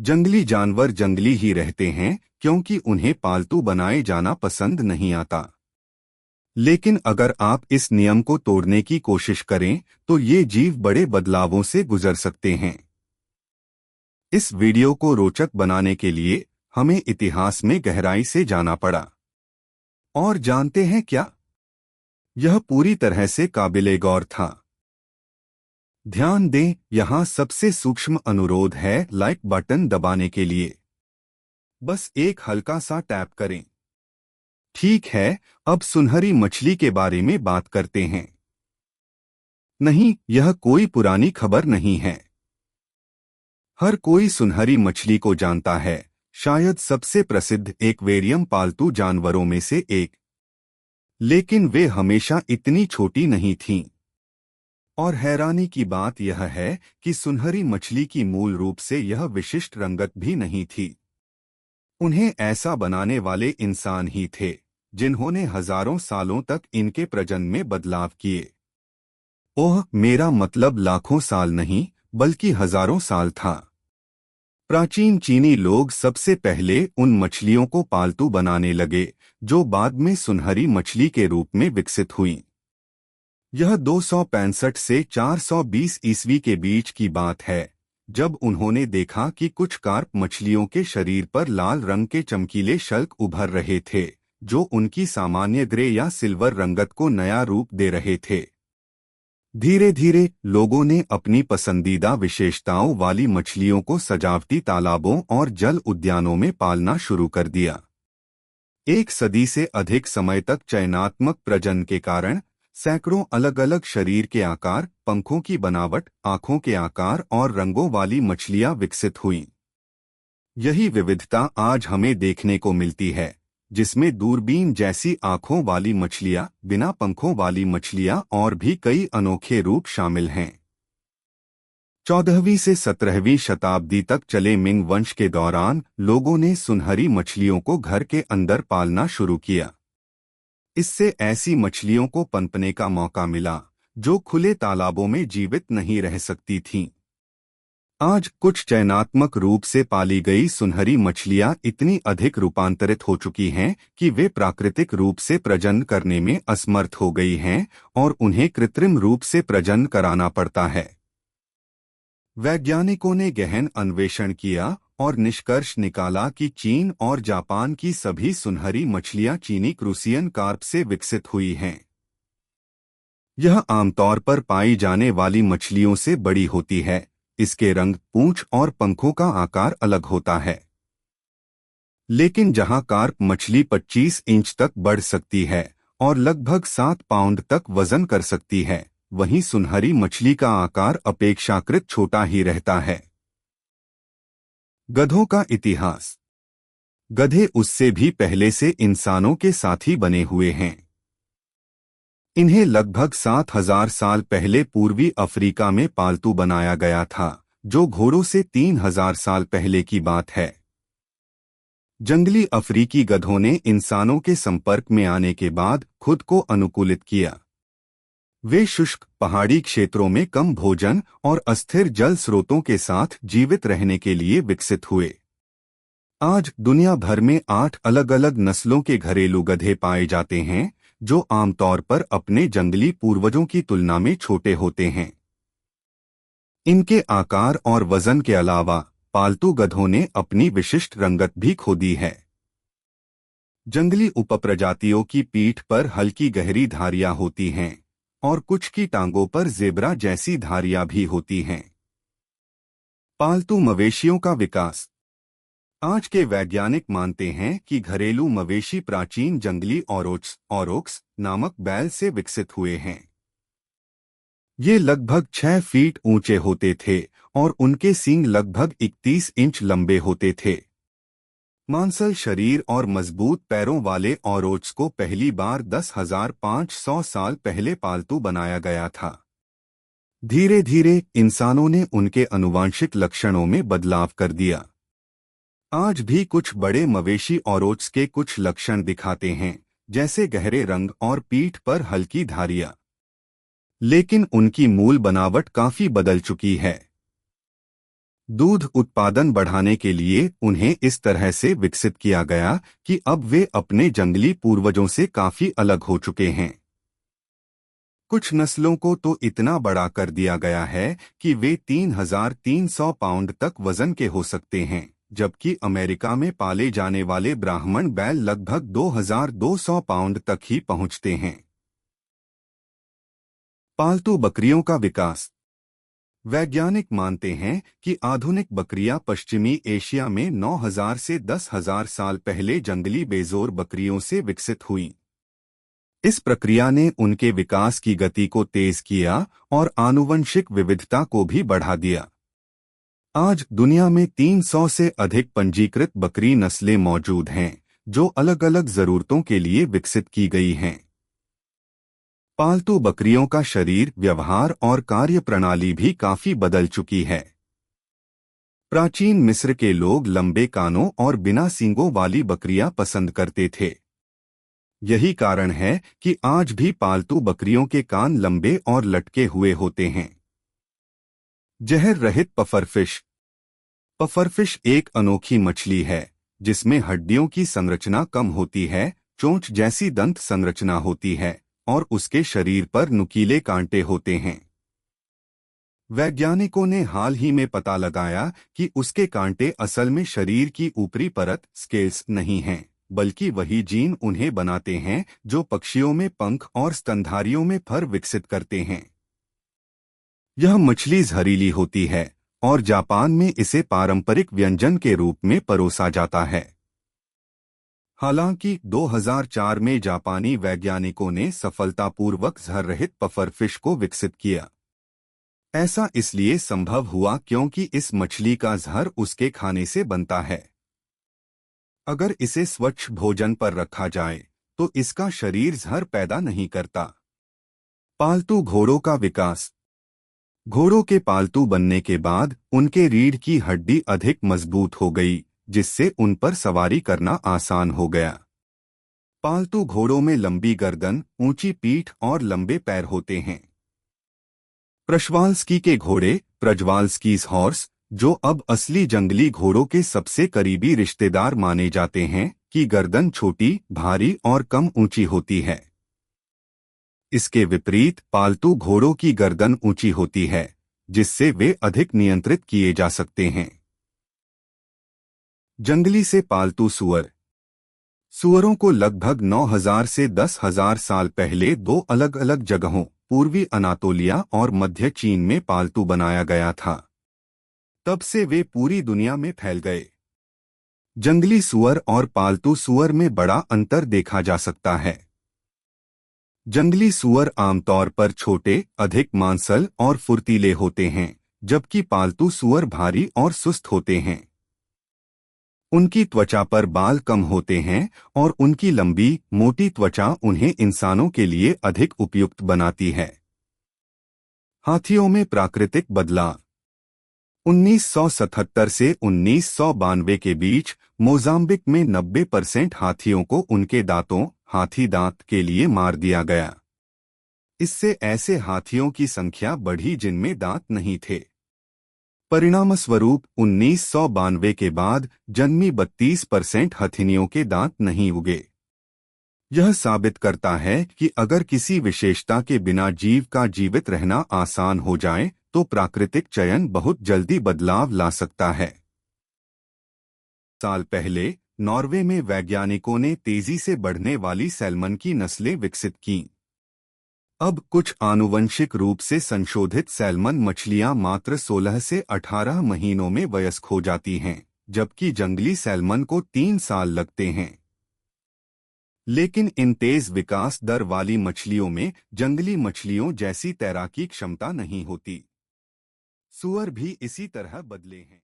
जंगली जानवर जंगली ही रहते हैं क्योंकि उन्हें पालतू बनाए जाना पसंद नहीं आता। लेकिन अगर आप इस नियम को तोड़ने की कोशिश करें तो ये जीव बड़े बदलावों से गुजर सकते हैं। इस वीडियो को रोचक बनाने के लिए हमें इतिहास में गहराई से जाना पड़ा। और जानते हैं क्या, यह पूरी तरह से काबिले गौर था। ध्यान दें, यहाँ सबसे सूक्ष्म अनुरोध है लाइक बटन दबाने के लिए। बस एक हल्का सा टैप करें। ठीक है, अब सुनहरी मछली के बारे में बात करते हैं। नहीं, यह कोई पुरानी खबर नहीं है। हर कोई सुनहरी मछली को जानता है, शायद सबसे प्रसिद्ध एक्वेरियम पालतू जानवरों में से एक। लेकिन वे हमेशा इतनी छोटी नहीं थीं। और हैरानी की बात यह है कि सुनहरी मछली की मूल रूप से यह विशिष्ट रंगत भी नहीं थी। उन्हें ऐसा बनाने वाले इंसान ही थे जिन्होंने हजारों सालों तक इनके प्रजनन में बदलाव किए। ओह, मेरा मतलब लाखों साल नहीं बल्कि हजारों साल था। प्राचीन चीनी लोग सबसे पहले उन मछलियों को पालतू बनाने लगे जो बाद में सुनहरी मछली के रूप में विकसित हुईं। यह 265 से 420 ईस्वी के बीच की बात है, जब उन्होंने देखा कि कुछ कार्प मछलियों के शरीर पर लाल रंग के चमकीले शल्क उभर रहे थे, जो उनकी सामान्य ग्रे या सिल्वर रंगत को नया रूप दे रहे थे। धीरे धीरे लोगों ने अपनी पसंदीदा विशेषताओं वाली मछलियों को सजावटी तालाबों और जल उद्यानों में पालना शुरू कर दिया। एक सदी से अधिक समय तक चयनात्मक प्रजनन के कारण सैकड़ों अलग अलग शरीर के आकार, पंखों की बनावट, आंखों के आकार और रंगों वाली मछलियां विकसित हुईं। यही विविधता आज हमें देखने को मिलती है, जिसमें दूरबीन जैसी आंखों वाली मछलियां, बिना पंखों वाली मछलियां और भी कई अनोखे रूप शामिल हैं। 14वीं से 17वीं शताब्दी तक चले मिंग वंश के दौरान लोगों ने सुनहरी मछलियों को घर के अंदर पालना शुरू किया। इससे ऐसी मछलियों को पनपने का मौका मिला जो खुले तालाबों में जीवित नहीं रह सकती थीं। आज कुछ चयनात्मक रूप से पाली गई सुनहरी मछलियां इतनी अधिक रूपांतरित हो चुकी हैं कि वे प्राकृतिक रूप से प्रजनन करने में असमर्थ हो गई हैं और उन्हें कृत्रिम रूप से प्रजनन कराना पड़ता है। वैज्ञानिकों ने गहन अन्वेषण किया और निष्कर्ष निकाला कि चीन और जापान की सभी सुनहरी मछलियां चीनी क्रूसियन कार्प से विकसित हुई हैं। यह आमतौर पर पाई जाने वाली मछलियों से बड़ी होती है। इसके रंग, पूंछ और पंखों का आकार अलग होता है। लेकिन जहां कार्प मछली 25 इंच तक बढ़ सकती है और लगभग 7 पाउंड तक वजन कर सकती है, वहीं सुनहरी मछली का आकार अपेक्षाकृत छोटा ही रहता है। गधों का इतिहास। गधे उससे भी पहले से इंसानों के साथी बने हुए हैं। इन्हें लगभग 7000 साल पहले पूर्वी अफ्रीका में पालतू बनाया गया था, जो घोड़ों से 3000 साल पहले की बात है। जंगली अफ्रीकी गधों ने इंसानों के संपर्क में आने के बाद खुद को अनुकूलित किया। वे शुष्क पहाड़ी क्षेत्रों में कम भोजन और अस्थिर जल स्रोतों के साथ जीवित रहने के लिए विकसित हुए। आज दुनिया भर में 8 अलग अलग नस्लों के घरेलू गधे पाए जाते हैं, जो आमतौर पर अपने जंगली पूर्वजों की तुलना में छोटे होते हैं। इनके आकार और वजन के अलावा पालतू गधों ने अपनी विशिष्ट रंगत भी खो दी है। जंगली उपप्रजातियों की पीठ पर हल्की गहरी धारियां होती हैं और कुछ की टांगों पर जेब्रा जैसी धारियां भी होती हैं। पालतू मवेशियों का विकास। आज के वैज्ञानिक मानते हैं कि घरेलू मवेशी प्राचीन जंगली औरोक्स नामक बैल से विकसित हुए हैं। ये लगभग 6 फीट ऊंचे होते थे और उनके सींग लगभग 31 इंच लंबे होते थे। मांसल शरीर और मजबूत पैरों वाले औरोक्स को पहली बार 10,500 साल पहले पालतू बनाया गया था। धीरे धीरे इंसानों ने उनके आनुवंशिक लक्षणों में बदलाव कर दिया। आज भी कुछ बड़े मवेशी औरोक्स के कुछ लक्षण दिखाते हैं, जैसे गहरे रंग और पीठ पर हल्की धारियां। लेकिन उनकी मूल बनावट काफी बदल चुकी है। दूध उत्पादन बढ़ाने के लिए उन्हें इस तरह से विकसित किया गया कि अब वे अपने जंगली पूर्वजों से काफी अलग हो चुके हैं। कुछ नस्लों को तो इतना बड़ा कर दिया गया है कि वे 3,300 पाउंड तक वजन के हो सकते हैं, जबकि अमेरिका में पाले जाने वाले ब्राह्मण बैल लगभग 2,200 पाउंड तक ही पहुंचते हैं। पालतू बकरियों का विकास। वैज्ञानिक मानते हैं कि आधुनिक बकरियां पश्चिमी एशिया में 9,000 से 10,000 साल पहले जंगली बेजोर बकरियों से विकसित हुईं। इस प्रक्रिया ने उनके विकास की गति को तेज किया और आनुवंशिक विविधता को भी बढ़ा दिया। आज दुनिया में 300 से अधिक पंजीकृत बकरी नस्लें मौजूद हैं, जो अलग अलग जरूरतों के लिए विकसित की गई हैं। पालतू बकरियों का शरीर, व्यवहार और कार्यप्रणाली भी काफी बदल चुकी है। प्राचीन मिस्र के लोग लंबे कानों और बिना सींगों वाली बकरियां पसंद करते थे। यही कारण है कि आज भी पालतू बकरियों के कान लंबे और लटके हुए होते हैं। जहर रहित पफरफिश। पफरफिश एक अनोखी मछली है जिसमें हड्डियों की संरचना कम होती है, चोंच जैसी दंत संरचना होती है और उसके शरीर पर नुकीले कांटे होते हैं। वैज्ञानिकों ने हाल ही में पता लगाया कि उसके कांटे असल में शरीर की ऊपरी परत स्केल्स नहीं हैं, बल्कि वही जीन उन्हें बनाते हैं जो पक्षियों में पंख और स्तनधारियों में फर विकसित करते हैं। यह मछली जहरीली होती है और जापान में इसे पारंपरिक व्यंजन के रूप में परोसा जाता है। हालांकि 2004 में जापानी वैज्ञानिकों ने सफलतापूर्वक जहर रहित पफरफिश को विकसित किया। ऐसा इसलिए संभव हुआ क्योंकि इस मछली का जहर उसके खाने से बनता है। अगर इसे स्वच्छ भोजन पर रखा जाए तो इसका शरीर जहर पैदा नहीं करता। पालतू घोड़ों का विकास। घोड़ों के पालतू बनने के बाद उनके रीढ़ की हड्डी अधिक मजबूत हो गई, जिससे उन पर सवारी करना आसान हो गया। पालतू घोड़ों में लंबी गर्दन, ऊंची पीठ और लंबे पैर होते हैं। प्रशवालस्की के घोड़े, प्रजवालस्कीज हॉर्स, जो अब असली जंगली घोड़ों के सबसे करीबी रिश्तेदार माने जाते हैं, की गर्दन छोटी, भारी और कम ऊंची होती है। इसके विपरीत पालतू घोड़ों की गर्दन ऊंची होती है, जिससे वे अधिक नियंत्रित किए जा सकते हैं। जंगली से पालतू सुअर। सुअरों को लगभग 9,000 से 10,000 साल पहले दो अलग अलग जगहों, पूर्वी अनातोलिया और मध्य चीन में पालतू बनाया गया था। तब से वे पूरी दुनिया में फैल गए। जंगली सुअर और पालतू सुअर में बड़ा अंतर देखा जा सकता है। जंगली सुअर आमतौर पर छोटे, अधिक मांसल और फुर्तीले होते हैं, जबकि पालतू सुअर भारी और सुस्त होते हैं। उनकी त्वचा पर बाल कम होते हैं और उनकी लंबी, मोटी त्वचा उन्हें इंसानों के लिए अधिक उपयुक्त बनाती है। हाथियों में प्राकृतिक बदलाव। 1977 से 1992 के बीच मोजाम्बिक में 90% हाथियों को उनके दांतों, हाथी दांत के लिए मार दिया गया। इससे ऐसे हाथियों की संख्या बढ़ी जिनमें दांत नहीं थे। परिणामस्वरूप 1992 के बाद जन्मी 32% हथिनियों के दांत नहीं उगे। यह साबित करता है कि अगर किसी विशेषता के बिना जीव का जीवित रहना आसान हो जाए तो प्राकृतिक चयन बहुत जल्दी बदलाव ला सकता है। साल पहले नॉर्वे में वैज्ञानिकों ने तेजी से बढ़ने वाली सैल्मन की नस्लें विकसित कीं। अब कुछ आनुवंशिक रूप से संशोधित सैल्मन मछलियां मात्र 16 से 18 महीनों में वयस्क हो जाती हैं, जबकि जंगली सैल्मन को 3 साल लगते हैं। लेकिन इन तेज विकास दर वाली मछलियों में जंगली मछलियों जैसी तैराकी क्षमता नहीं होती। सुअर भी इसी तरह बदले हैं।